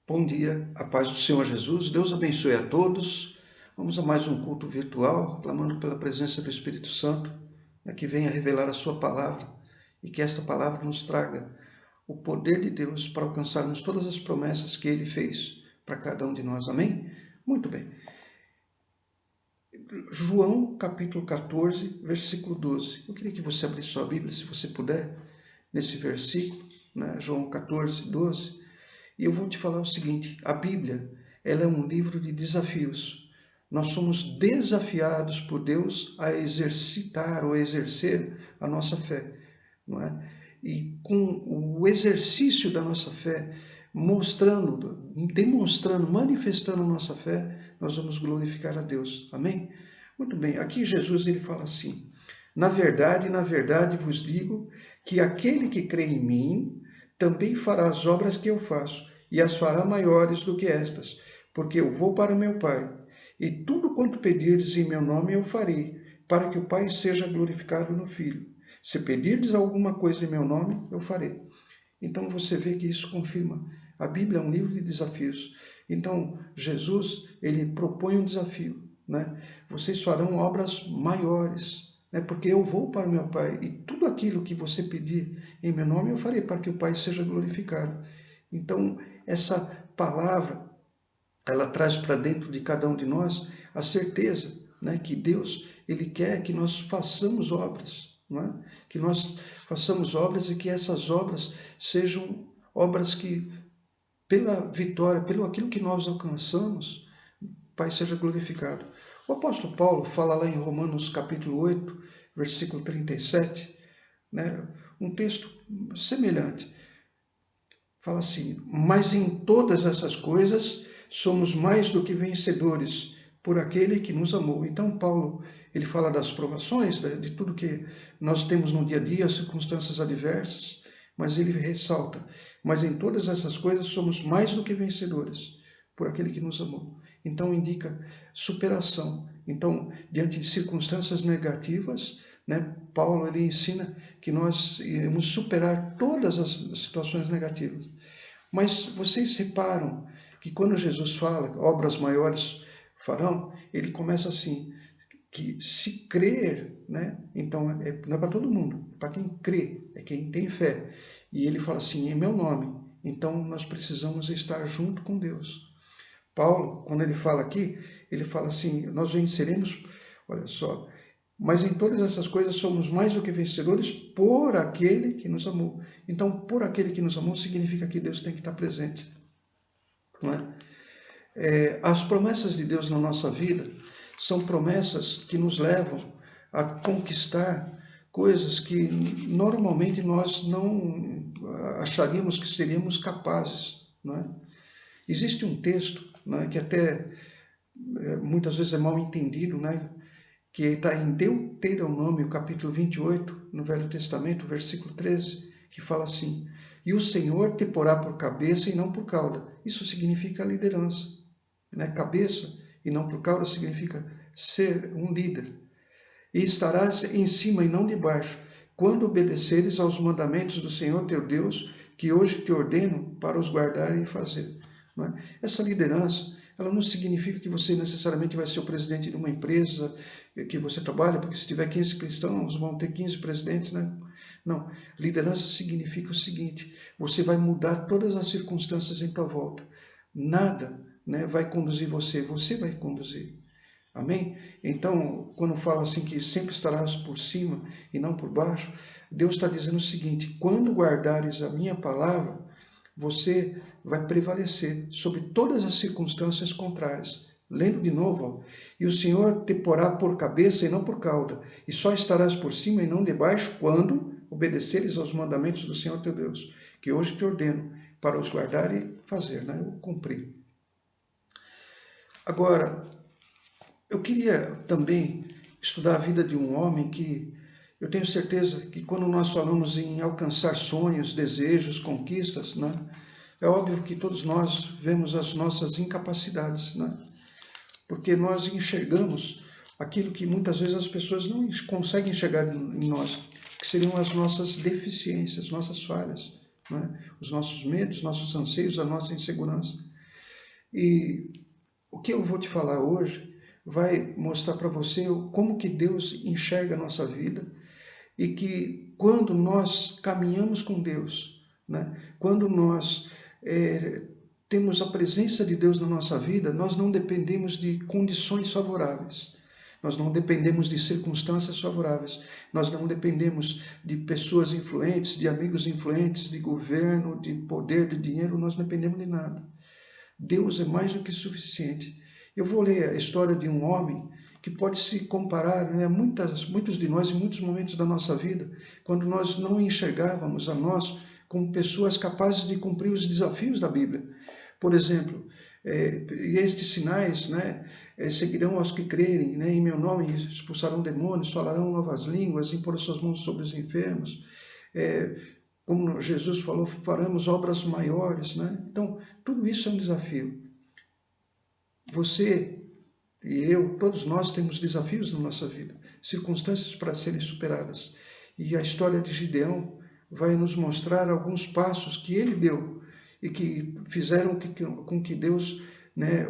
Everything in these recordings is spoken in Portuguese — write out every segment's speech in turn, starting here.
Bom dia, a paz do Senhor Jesus, Deus abençoe a todos. Vamos a mais um culto virtual, clamando pela presença do Espírito Santo, que venha revelar a sua palavra e que esta palavra nos traga o poder de Deus para alcançarmos todas as promessas que Ele fez para cada um de nós. Amém? Muito bem. João capítulo 14, versículo 12. Eu queria que você abrisse sua Bíblia, se você puder, nesse versículo, João 14, 12. E eu vou te falar o seguinte, a Bíblia, ela é um livro de desafios. Nós somos desafiados por Deus a exercitar ou exercer a nossa fé, não é? E com o exercício da nossa fé, demonstrando, manifestando a nossa fé, nós vamos glorificar a Deus. Amém? Muito bem, aqui Jesus ele fala assim, na verdade vos digo que aquele que crê em mim, também fará as obras que eu faço, e as fará maiores do que estas, porque eu vou para meu Pai. E tudo quanto pedirdes em meu nome eu farei, para que o Pai seja glorificado no Filho. Se pedirdes alguma coisa em meu nome, eu farei. Então você vê que isso confirma. A Bíblia é um livro de desafios. Então Jesus, ele propõe um desafio, né? Vocês farão obras maiores, porque eu vou para o meu Pai, e tudo aquilo que você pedir em meu nome eu farei, para que o Pai seja glorificado. Então, essa palavra, ela traz para dentro de cada um de nós a certeza, que Deus, ele quer que nós façamos obras, que nós façamos obras e que essas obras sejam obras que, pela vitória, pelo aquilo que nós alcançamos, o Pai seja glorificado. O apóstolo Paulo fala lá em Romanos capítulo 8, versículo 37, um texto semelhante. Fala assim, mas em todas essas coisas somos mais do que vencedores por aquele que nos amou. Então Paulo, ele fala das provações, de tudo que nós temos no dia a dia, circunstâncias adversas, mas ele ressalta, mas em todas essas coisas somos mais do que vencedores por aquele que nos amou. Então indica superação. Então, diante de circunstâncias negativas, Paulo ele ensina que nós iremos superar todas as situações negativas. Mas vocês reparam que quando Jesus fala obras maiores farão, ele começa assim, que se crer, então não é para todo mundo, é para quem crê, é quem tem fé. E ele fala assim, em meu nome. Então nós precisamos estar junto com Deus. Paulo, quando ele fala aqui, ele fala assim, nós venceremos, olha só, mas em todas essas coisas somos mais do que vencedores por aquele que nos amou. Então, por aquele que nos amou significa que Deus tem que estar presente, não é? As promessas de Deus na nossa vida são promessas que nos levam a conquistar coisas que normalmente nós não acharíamos que seríamos capazes, não é? Existe um texto, que até muitas vezes é mal entendido, que está em Deuteronômio, capítulo 28, no Velho Testamento, versículo 13, que fala assim, e o Senhor te porá por cabeça e não por cauda. Isso significa liderança. Cabeça e não por cauda significa ser um líder. E estarás em cima e não debaixo, quando obedeceres aos mandamentos do Senhor teu Deus, que hoje te ordeno para os guardar e fazer. Essa liderança, ela não significa que você necessariamente vai ser o presidente de uma empresa que você trabalha, porque se tiver 15 cristãos, vão ter 15 presidentes, Não, liderança significa o seguinte, você vai mudar todas as circunstâncias em tua volta. Nada, vai conduzir você vai conduzir. Amém? Então, quando fala assim que sempre estarás por cima e não por baixo, Deus está dizendo o seguinte, quando guardares a minha palavra, você vai prevalecer sobre todas as circunstâncias contrárias. Lendo de novo, e o Senhor te porá por cabeça e não por cauda, e só estarás por cima e não debaixo quando obedeceres aos mandamentos do Senhor teu Deus, que hoje te ordeno para os guardar e fazer, ou cumprir. Agora, eu queria também estudar a vida de um homem que eu tenho certeza que quando nós falamos em alcançar sonhos, desejos, conquistas, é óbvio que todos nós vemos as nossas incapacidades, porque nós enxergamos aquilo que muitas vezes as pessoas não conseguem enxergar em nós, que seriam as nossas deficiências, nossas falhas, os nossos medos, nossos anseios, a nossa insegurança. E o que eu vou te falar hoje vai mostrar para você como que Deus enxerga a nossa vida e que quando nós caminhamos com Deus, né, quando nós temos a presença de Deus na nossa vida, nós não dependemos de condições favoráveis. Nós não dependemos de circunstâncias favoráveis. Nós não dependemos de pessoas influentes, de amigos influentes, de governo, de poder, de dinheiro. Nós não dependemos de nada. Deus é mais do que suficiente. Eu vou ler a história de um homem que pode se comparar, né, muitos de nós, em muitos momentos da nossa vida, quando nós não enxergávamos a nós como pessoas capazes de cumprir os desafios da Bíblia. Por exemplo, e estes sinais, né, seguirão aos que crerem, né, em meu nome expulsarão demônios, falarão novas línguas, imporão suas mãos sobre os enfermos, como Jesus falou, faremos obras maiores, né? Então, tudo isso é um desafio. Você e eu, todos nós temos desafios na nossa vida, circunstâncias para serem superadas. E a história de Gideão vai nos mostrar alguns passos que ele deu e que fizeram com que Deus, né,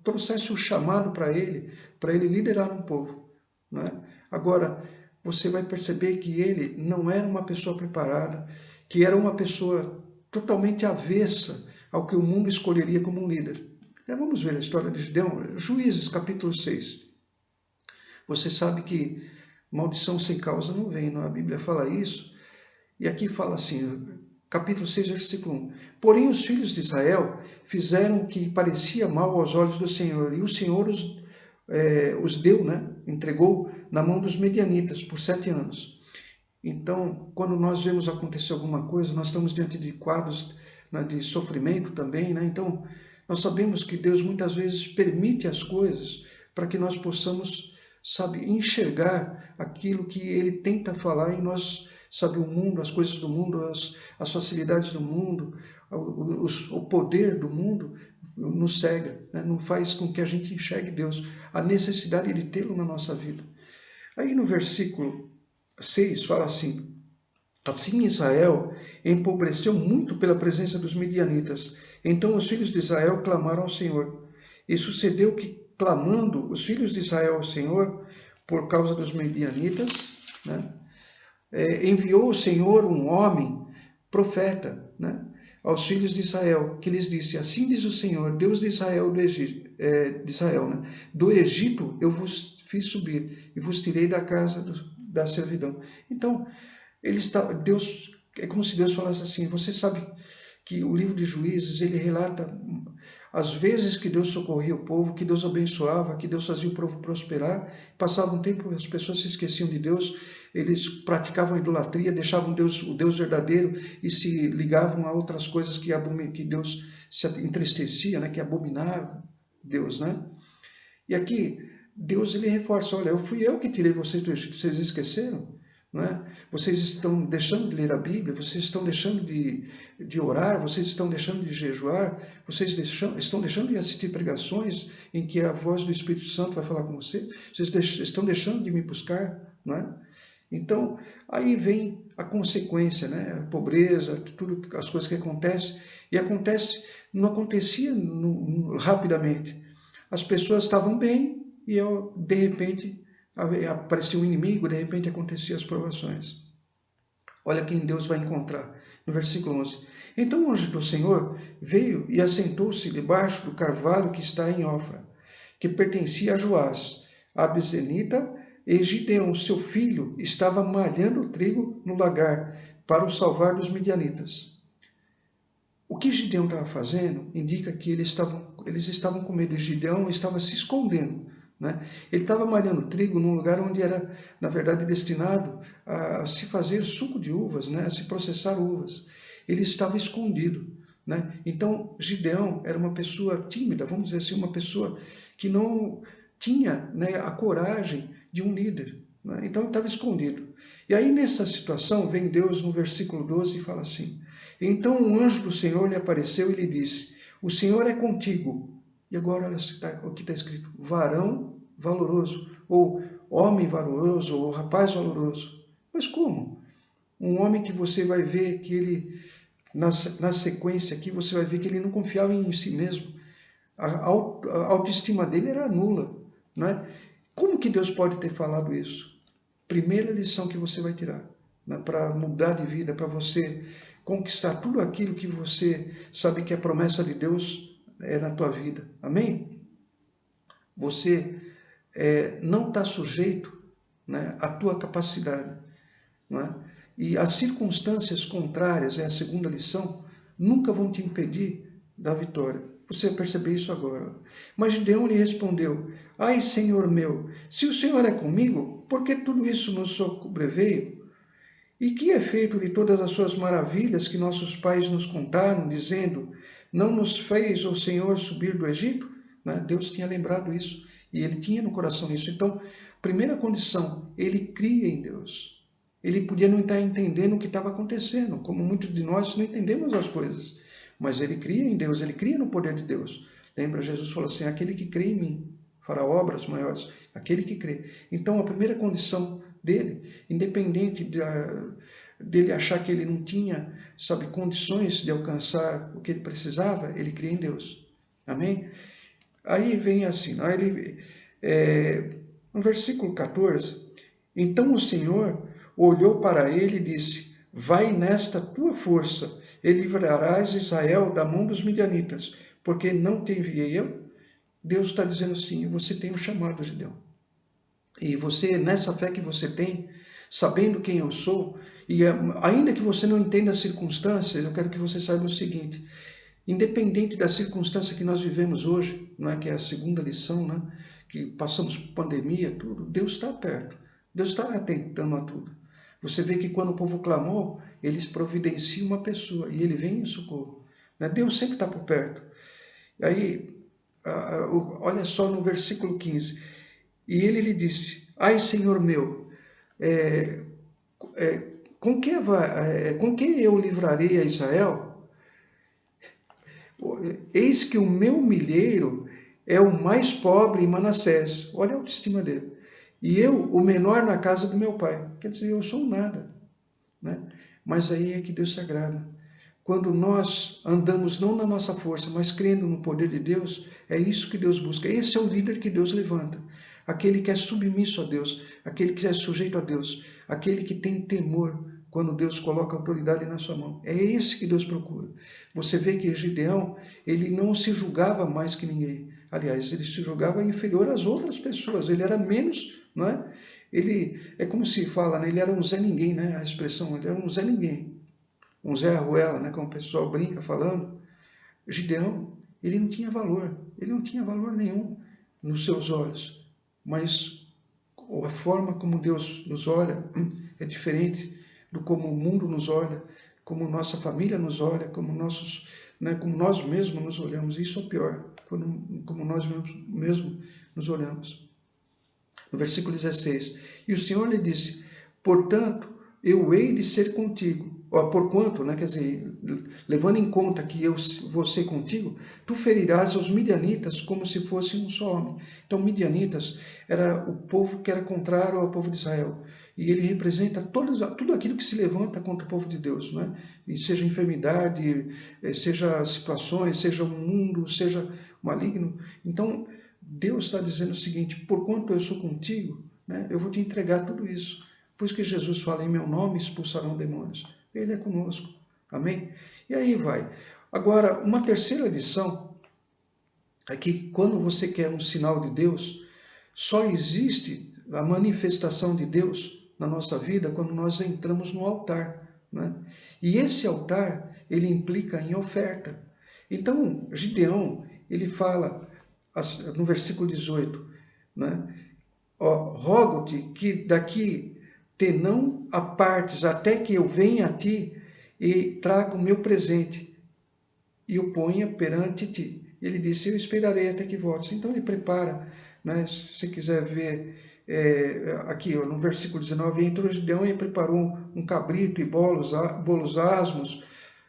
trouxesse o chamado para ele liderar um povo, né? Agora, você vai perceber que ele não era uma pessoa preparada, que era uma pessoa totalmente avessa ao que o mundo escolheria como um líder. Vamos ver a história de Gideão, Juízes, capítulo 6. Você sabe que maldição sem causa não vem, não? A Bíblia fala isso, e aqui fala assim, capítulo 6, versículo 1. Porém, os filhos de Israel fizeram o que parecia mal aos olhos do Senhor, e o Senhor os deu, né? Entregou na mão dos medianitas por 7 anos. Então, quando nós vemos acontecer alguma coisa, nós estamos diante de quadros, né, de sofrimento também, né? Então, nós sabemos que Deus muitas vezes permite as coisas para que nós possamos, sabe, enxergar aquilo que Ele tenta falar e nós, sabe, o mundo, as coisas do mundo, as facilidades do mundo, o poder do mundo nos cega, né? Não faz com que a gente enxergue Deus, a necessidade de tê-lo na nossa vida. Aí no versículo 6 fala assim: assim Israel empobreceu muito pela presença dos midianitas. Então os filhos de Israel clamaram ao Senhor. E sucedeu que, clamando os filhos de Israel ao Senhor, por causa dos midianitas, né, enviou o Senhor um homem, profeta, né, aos filhos de Israel, que lhes disse: assim diz o Senhor, Deus de Israel, né, do Egito eu vos fiz subir e vos tirei da casa da servidão. Então, Deus, é como se Deus falasse assim: você sabe que o livro de Juízes, ele relata as vezes que Deus socorria o povo, que Deus abençoava, que Deus fazia o povo prosperar. Passava um tempo, as pessoas se esqueciam de Deus, eles praticavam idolatria, deixavam o Deus verdadeiro e se ligavam a outras coisas que Deus se entristecia, né, que abominava Deus, né? E aqui, Deus, ele reforça: olha, fui eu que tirei vocês do Egito, vocês esqueceram? Não é? Vocês estão deixando de ler a Bíblia, vocês estão deixando de orar, vocês estão deixando de jejuar, vocês estão deixando de assistir pregações em que a voz do Espírito Santo vai falar com você, vocês estão deixando de me buscar, não é? Então, aí vem a consequência, né? A pobreza, tudo as coisas que acontecem, e não acontecia rapidamente. As pessoas estavam bem e de repente aparecia um inimigo, de repente aconteciam as provações. Olha quem Deus vai encontrar. No versículo 11. Então o anjo do Senhor veio e assentou-se debaixo do carvalho que está em Ofra, que pertencia a Joás, a Abisenita, e Gideão, seu filho, estava malhando o trigo no lagar para o salvar dos midianitas. O que Gideão estava fazendo indica que eles estavam com medo. Gideão estava se escondendo, né? Ele estava malhando trigo num lugar onde era, na verdade, destinado a se fazer suco de uvas, né? A se processar uvas. Ele estava escondido, né? Então, Gideão era uma pessoa tímida, vamos dizer assim, uma pessoa que não tinha, né, a coragem de um líder, né? Então, ele estava escondido. E aí, nessa situação, vem Deus no versículo 12 e fala assim: então um anjo do Senhor lhe apareceu e lhe disse: o Senhor é contigo. E agora olha o que está escrito: varão valoroso, ou homem valoroso, ou rapaz valoroso. Mas como? Um homem que você vai ver que ele na sequência aqui, você vai ver que ele não confiava em si mesmo. A autoestima dele era nula, não é? Como que Deus pode ter falado isso? Primeira lição que você vai tirar, né, para mudar de vida, para você conquistar tudo aquilo que você sabe que é promessa de Deus na tua vida. Amém? Você não está sujeito, né, à tua capacidade. Não é? E as circunstâncias contrárias, é a segunda lição, nunca vão te impedir da vitória. Você vai perceber isso agora. Mas Gideão lhe respondeu: Ai, Senhor meu, se o Senhor é comigo, por que tudo isso nos sobreveio? E que é feito de todas as suas maravilhas que nossos pais nos contaram, dizendo: Não nos fez o Senhor subir do Egito? Né? Deus tinha lembrado isso, e ele tinha no coração isso. Então, primeira condição, ele cria em Deus. Ele podia não estar entendendo o que estava acontecendo, como muitos de nós não entendemos as coisas. Mas ele cria em Deus, ele cria no poder de Deus. Lembra, Jesus falou assim: aquele que crê em mim fará obras maiores, aquele que crê. Então, a primeira condição dele, independente dele achar que ele não tinha, sabe, condições de alcançar o que ele precisava, ele cria em Deus. Amém? Aí vem assim, no versículo 14, então o Senhor olhou para ele e disse: Vai nesta tua força e livrarás Israel da mão dos midianitas, porque não te enviei eu? Deus está dizendo assim: você tem um chamado, Gideão. E você, nessa fé que você tem, sabendo quem eu sou, e ainda que você não entenda as circunstâncias, eu quero que você saiba o seguinte: independente da circunstância que nós vivemos hoje, não é, que é a segunda lição, né, que passamos por pandemia, tudo, Deus está perto. Deus está atentando a tudo. Você vê que quando o povo clamou, eles providenciam uma pessoa e ele vem em socorro. Né? Deus sempre está por perto. Aí, olha só no versículo 15. E ele lhe disse: Ai, Senhor meu, é, com que eu livrarei a Israel? Eis que o meu milheiro é o mais pobre em Manassés. Olha a autoestima dele. E eu, o menor na casa do meu pai. Quer dizer, eu sou um nada. Né? Mas aí é que Deus se agrada. Quando nós andamos não na nossa força, mas crendo no poder de Deus, é isso que Deus busca. Esse é o líder que Deus levanta. Aquele que é submisso a Deus, aquele que é sujeito a Deus, aquele que tem temor quando Deus coloca a autoridade na sua mão. É esse que Deus procura. Você vê que Gideão, ele não se julgava mais que ninguém. Aliás, ele se julgava inferior às outras pessoas. Ele era menos, não é? Ele, é como se fala, né? Ele era um Zé Ninguém, né? A expressão, ele era um Zé Ninguém. Um Zé Arruela, né? Como o pessoal brinca falando. Gideão, ele não tinha valor. Ele não tinha valor nenhum nos seus olhos. Mas a forma como Deus nos olha é diferente do como o mundo nos olha, como nossa família nos olha, como nossos, né, como nós mesmos nos olhamos. Isso é o pior, como nós mesmos nos olhamos. No versículo 16, e o Senhor lhe disse: portanto, eu hei de ser contigo. Porquanto, né, quer dizer, levando em conta que eu vou ser contigo, tu ferirás os midianitas como se fosse um só homem. Então, midianitas era o povo que era contrário ao povo de Israel. E ele representa tudo aquilo que se levanta contra o povo de Deus, né? E seja enfermidade, seja situações, seja um mundo, seja maligno. Então, Deus está dizendo o seguinte: porquanto eu sou contigo, né, eu vou te entregar tudo isso. Por isso que Jesus fala: em meu nome expulsarão demônios. Ele é conosco. Amém? E aí vai. Agora, uma terceira lição é que quando você quer um sinal de Deus, só existe a manifestação de Deus na nossa vida quando nós entramos no altar. Né? E esse altar, ele implica em oferta. Então, Gideão, ele fala no versículo 18, né? Rogo-te que daqui te não apartes até que eu venha a ti e traga o meu presente e o ponha perante ti. Ele disse: eu esperarei até que voltes. Então ele prepara, né? Se você quiser ver aqui no versículo 19, entrou Gideão e preparou um cabrito e bolos asmos,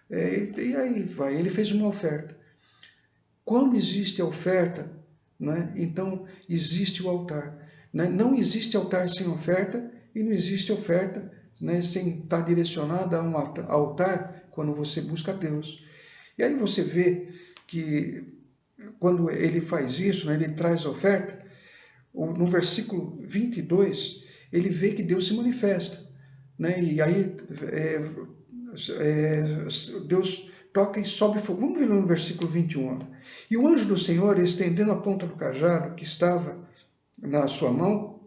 e aí vai, ele fez uma oferta. Quando existe a oferta, né, então existe o altar. Né? Não existe altar sem oferta e não existe oferta, né, sem estar direcionada a um altar quando você busca Deus. E aí você vê que quando ele faz isso, né, ele traz a oferta, no versículo 22, ele vê que Deus se manifesta, né? E aí Deus toca e sobe fogo. Vamos ver no versículo 21. E o anjo do Senhor, estendendo a ponta do cajado que estava na sua mão,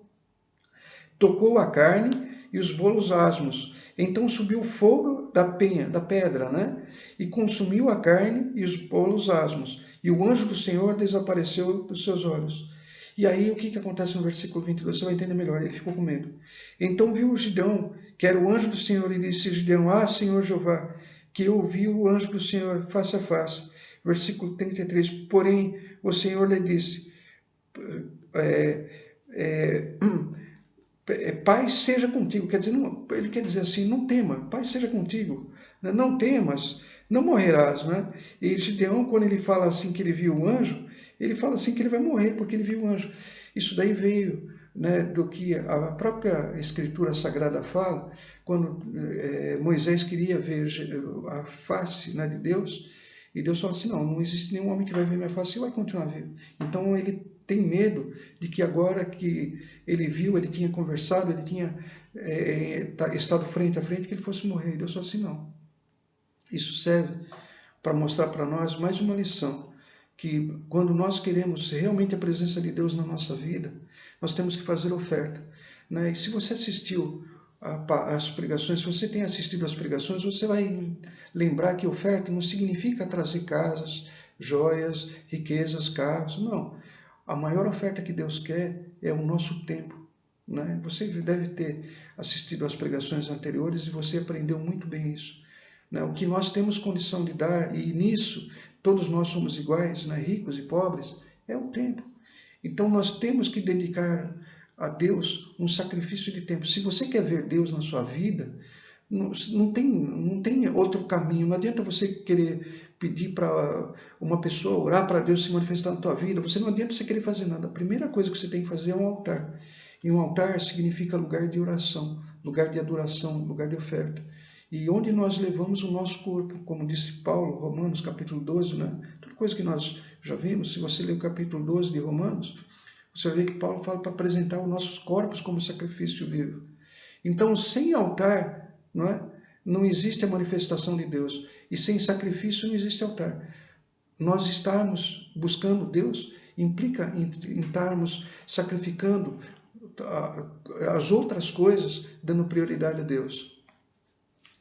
tocou a carne e os bolos asmos. Então subiu o fogo da penha, da pedra, né? E consumiu a carne e os bolos asmos. E o anjo do Senhor desapareceu dos seus olhos. E aí o que acontece no versículo 22? Você vai entender melhor. Ele ficou com medo. Então viu o Gideão, que era o anjo do Senhor, e disse: Gideão, Senhor Jeová, que eu vi o anjo do Senhor face a face. Versículo 33. Porém, o Senhor lhe disse: paz seja contigo. Quer dizer, não, ele quer dizer assim: não tema, paz seja contigo, né? Não temas, não morrerás, né? E Gideão, quando ele fala assim que ele viu o anjo, ele fala assim que ele vai morrer porque ele viu o anjo. Isso daí veio, né, do que a própria Escritura Sagrada fala, quando Moisés queria ver a face, né, de Deus, e Deus fala assim: não existe nenhum homem que vai ver minha face e vai continuar vivo. Então ele tem medo de que agora que ele viu, ele tinha conversado, ele tinha estado frente a frente, que ele fosse morrer. E Deus falou assim: não. Isso serve para mostrar para nós mais uma lição, que quando nós queremos realmente a presença de Deus na nossa vida, nós temos que fazer oferta, né? E se você assistiu as pregações, se você tem assistido às pregações, você vai lembrar que oferta não significa trazer casas, joias, riquezas, carros, não. A maior oferta que Deus quer é o nosso tempo, né? Você deve ter assistido às pregações anteriores e você aprendeu muito bem isso, né? O que nós temos condição de dar, e nisso todos nós somos iguais, né? Ricos e pobres, é o tempo. Então nós temos que dedicar a Deus um sacrifício de tempo. Se você quer ver Deus na sua vida, não tem outro caminho. Não adianta você querer pedir para uma pessoa, orar para Deus se manifestar na tua vida. Não adianta você querer fazer nada. A primeira coisa que você tem que fazer é um altar. E um altar significa lugar de oração, lugar de adoração, lugar de oferta. E onde nós levamos o nosso corpo, como disse Paulo, Romanos capítulo 12, né? Tudo coisa que nós já vimos. Se você ler o capítulo 12 de Romanos, você vai ver que Paulo fala para apresentar os nossos corpos como sacrifício vivo. Então, sem altar, não existe a manifestação de Deus. E sem sacrifício não existe altar. Nós estarmos buscando Deus implica em estarmos sacrificando as outras coisas, dando prioridade a Deus.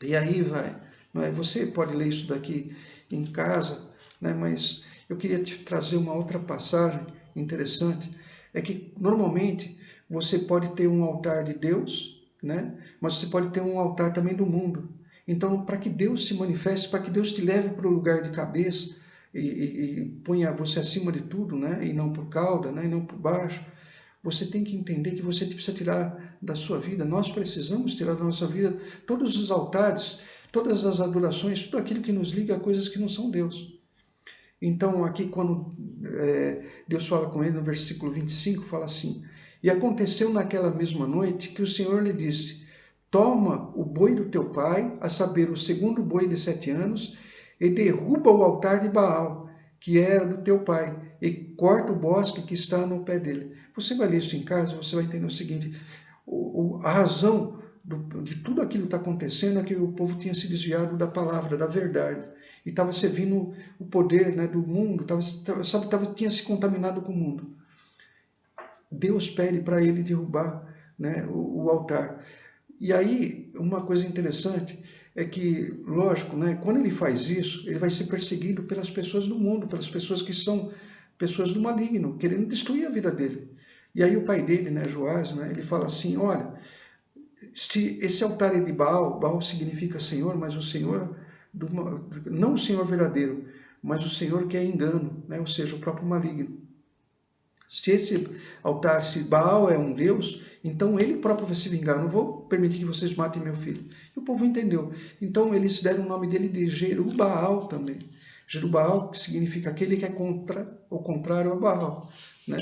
E aí você pode ler isso daqui em casa, né? Mas eu queria te trazer uma outra passagem interessante. É que normalmente você pode ter um altar de Deus, né? Mas você pode ter um altar também do mundo. Então, para que Deus se manifeste, para que Deus te leve para o lugar de cabeça e ponha você acima de tudo, né? E não por cauda, né? E não por baixo, você tem que entender que você precisa tirar da sua vida, nós precisamos tirar da nossa vida todos os altares, todas as adorações, tudo aquilo que nos liga a coisas que não são Deus. Então, aqui quando Deus fala com ele no versículo 25, fala assim: e aconteceu naquela mesma noite que o Senhor lhe disse: toma o boi do teu pai, a saber, o segundo boi de 7 anos, e derruba o altar de Baal, que é do teu pai, e corta o bosque que está no pé dele. Você vai ler isso em casa, você vai entender o seguinte: a razão de tudo aquilo que está acontecendo é que o povo tinha se desviado da palavra, da verdade, e estava servindo o poder, né, do mundo, tinha se contaminado com o mundo. Deus pede para ele derrubar, né, o altar. E aí, uma coisa interessante é que, lógico, né, quando ele faz isso, ele vai ser perseguido pelas pessoas do mundo, pelas pessoas que são pessoas do maligno, querendo destruir a vida dele. E aí o pai dele, né, Joás, né, ele fala assim: olha, se esse altar é de Baal, Baal significa Senhor, mas o Senhor, não o Senhor verdadeiro, mas o Senhor que é engano, né, ou seja, o próprio maligno. Se esse altar, se Baal é um Deus, então ele próprio vai se vingar. Não vou permitir que vocês matem meu filho. E o povo entendeu. Então eles deram o nome dele de Jerubaal também. Jerubaal, que significa aquele que é contra, ou contrário a Baal, né?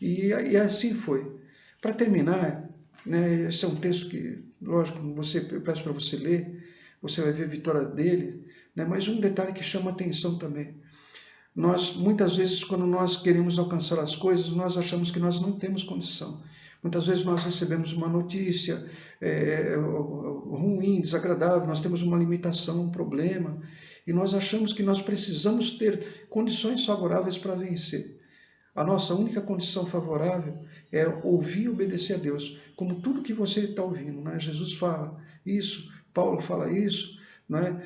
E assim foi. Para terminar, né, esse é um texto que, lógico, eu peço para você ler, você vai ver a vitória dele, né? Mas um detalhe que chama atenção também. Nós, muitas vezes, quando nós queremos alcançar as coisas, nós achamos que nós não temos condição. Muitas vezes nós recebemos uma notícia ruim, desagradável, nós temos uma limitação, um problema, e nós achamos que nós precisamos ter condições favoráveis para vencer. A nossa única condição favorável é ouvir e obedecer a Deus, como tudo que você está ouvindo, né? Jesus fala isso, Paulo fala isso, né?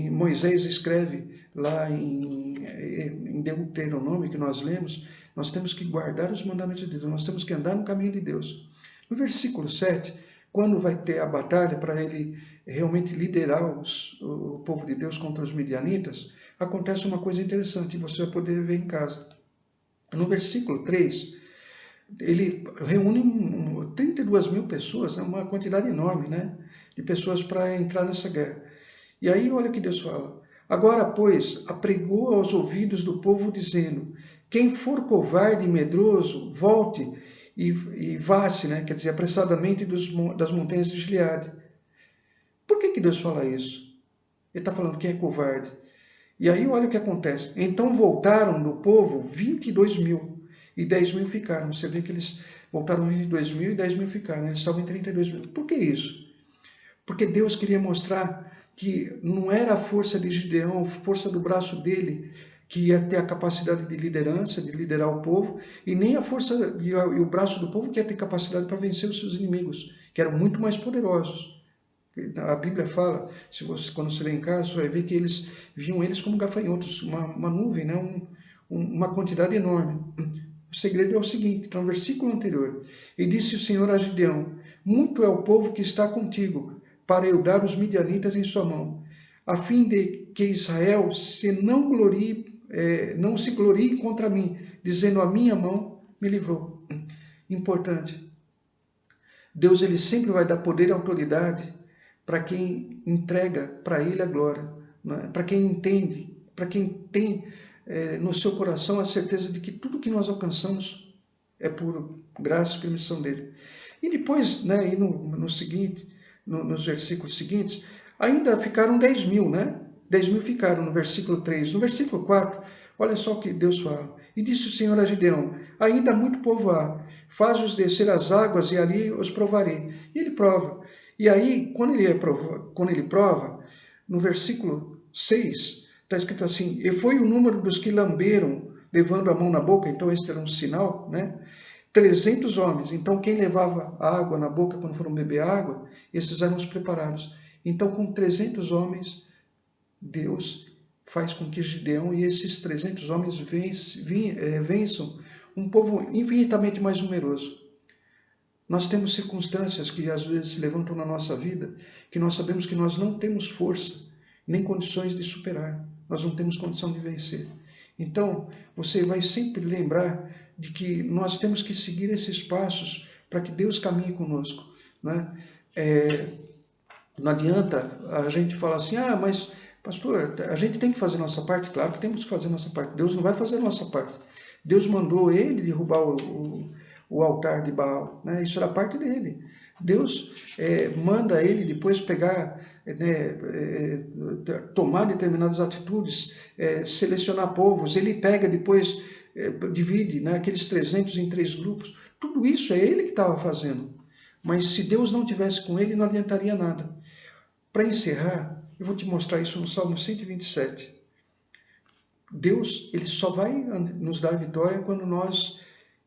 Moisés escreve lá em Deuteronômio, que nós lemos, nós temos que guardar os mandamentos de Deus, nós temos que andar no caminho de Deus. No versículo 7, quando vai ter a batalha para ele realmente liderar o povo de Deus contra os midianitas, acontece uma coisa interessante, você vai poder ver em casa. No versículo 3, ele reúne 32 mil pessoas, uma quantidade enorme, né, de pessoas para entrar nessa guerra. E aí olha o que Deus fala. Agora, pois, apregou aos ouvidos do povo, dizendo, quem for covarde e medroso, volte e vá-se, né, quer dizer, apressadamente das montanhas de Gileade. Por que Deus fala isso? Ele está falando quem é covarde. E aí olha o que acontece. Então voltaram do povo 22 mil e 10 mil ficaram. Você vê que eles voltaram 22 mil e 10 mil ficaram. Eles estavam em 32 mil. Por que isso? Porque Deus queria mostrar que não era a força de Gideão, a força do braço dele, que ia ter a capacidade de liderança, de liderar o povo, e nem a força e o braço do povo que ia ter capacidade para vencer os seus inimigos, que eram muito mais poderosos. A Bíblia fala, quando você lê em casa, você vai ver que eles viam eles como gafanhotos, uma nuvem, né? Uma quantidade enorme. O segredo é o seguinte, então, no versículo anterior, e disse o Senhor a Gideão, muito é o povo que está contigo, para eu dar os midianitas em sua mão, a fim de que Israel não se glorie contra mim, dizendo, a minha mão me livrou. Importante. Deus ele sempre vai dar poder e autoridade para quem entrega para ele a glória, né? Para quem entende, para quem tem no seu coração a certeza de que tudo que nós alcançamos é por graça e permissão dele. E depois, né, e nos versículos seguintes, ainda ficaram 10 mil, né? 10 mil ficaram no versículo 3. No versículo 4, olha só o que Deus fala. E disse o Senhor a Gideão, ainda muito povo há, faz-os descer as águas e ali os provarei. E ele prova. E aí, quando ele prova, no versículo 6, está escrito assim, e foi o número dos que lamberam, levando a mão na boca, então esse era um sinal, né? 300 homens. Então, quem levava a água na boca quando foram beber água, esses eram os preparados. Então, com 300 homens, Deus faz com que Gideão e esses 300 homens vençam um povo infinitamente mais numeroso. Nós temos circunstâncias que às vezes se levantam na nossa vida, que nós sabemos que nós não temos força, nem condições de superar. Nós não temos condição de vencer. Então, você vai sempre lembrar de que nós temos que seguir esses passos para que Deus caminhe conosco, né? Não adianta a gente falar assim, mas pastor, a gente tem que fazer a nossa parte. Claro que temos que fazer a nossa parte. Deus não vai fazer a nossa parte. Deus mandou ele derrubar o altar de Baal, né? Isso era parte dele. Deus manda ele depois pegar, tomar determinadas atitudes, selecionar povos. Ele pega depois, divide, né, aqueles 300 em 3 grupos. Tudo isso é ele que estava fazendo. Mas se Deus não tivesse com ele, não adiantaria nada. Para encerrar, eu vou te mostrar isso no Salmo 127. Deus, ele só vai nos dar vitória quando nós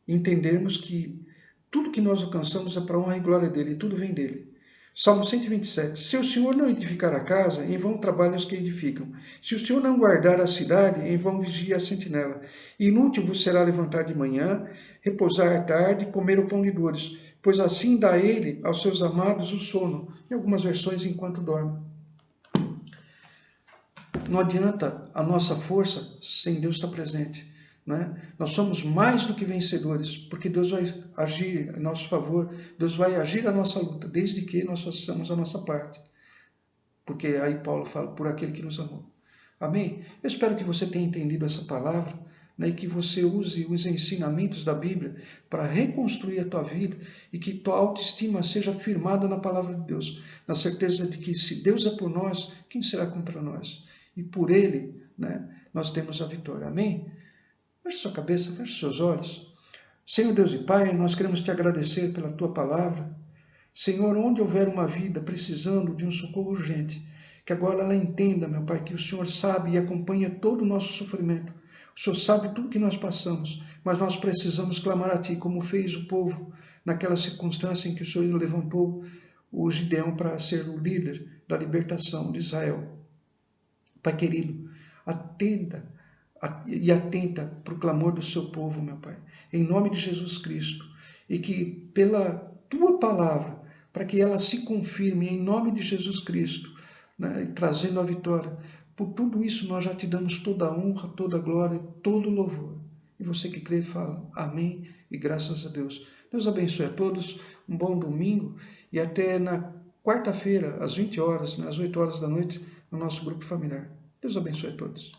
entendermos que tudo que nós alcançamos é para a honra e glória dele, e tudo vem dele. Salmo 127. Se o Senhor não edificar a casa, em vão trabalham os que edificam. Se o Senhor não guardar a cidade, em vão vigia a sentinela. Inútil vos será levantar de manhã, repousar à tarde, comer o pão de dores, pois assim dá ele aos seus amados o sono. Em algumas versões, enquanto dorme. Não adianta a nossa força sem Deus estar presente, né? Nós somos mais do que vencedores, porque Deus vai agir a nosso favor, Deus vai agir a nossa luta, desde que nós façamos a nossa parte. Porque aí Paulo fala, por aquele que nos amou. Amém? Eu espero que você tenha entendido essa palavra, né, e que você use os ensinamentos da Bíblia para reconstruir a tua vida e que tua autoestima seja firmada na palavra de Deus, na certeza de que se Deus é por nós, quem será contra nós? e por ele, né, nós temos a vitória. Amém? Feche sua cabeça, feche seus olhos. Senhor Deus e Pai, nós queremos te agradecer pela tua palavra. Senhor, onde houver uma vida precisando de um socorro urgente, que agora ela entenda, meu Pai, que o Senhor sabe e acompanha todo o nosso sofrimento. O Senhor sabe tudo que nós passamos, mas nós precisamos clamar a Ti, como fez o povo naquela circunstância em que o Senhor levantou o Gideão para ser o líder da libertação de Israel. Pai querido, atenda e atenta para o clamor do seu povo, meu Pai, em nome de Jesus Cristo, e que pela tua palavra, para que ela se confirme em nome de Jesus Cristo, né, trazendo a vitória. Por tudo isso nós já te damos toda a honra, toda a glória, todo o louvor. E você que crê, fala amém e graças a Deus. Deus abençoe a todos, um bom domingo e até na quarta-feira, às 20 horas, né, às 8 horas da noite, no nosso grupo familiar. Deus abençoe a todos.